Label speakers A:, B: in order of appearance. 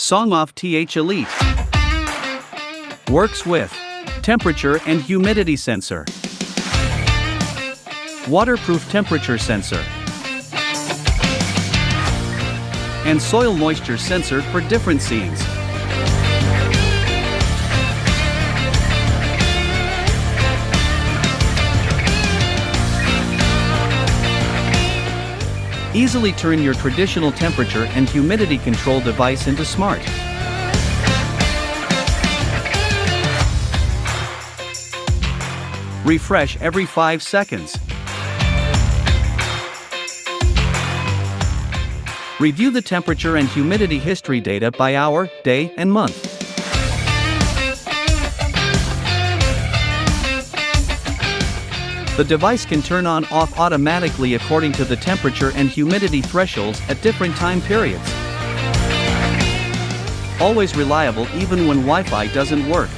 A: SONOFF TH Elite. Works with temperature and humidity sensor, waterproof temperature sensor, and soil moisture sensor for different scenes. Easily turn your traditional temperature and humidity control device into smart. Refresh every 5 seconds. Review the temperature and humidity history data by hour, day, and month. The device can turn on/off automatically according to the temperature and humidity thresholds at different time periods. Always reliable even when Wi-Fi doesn't work.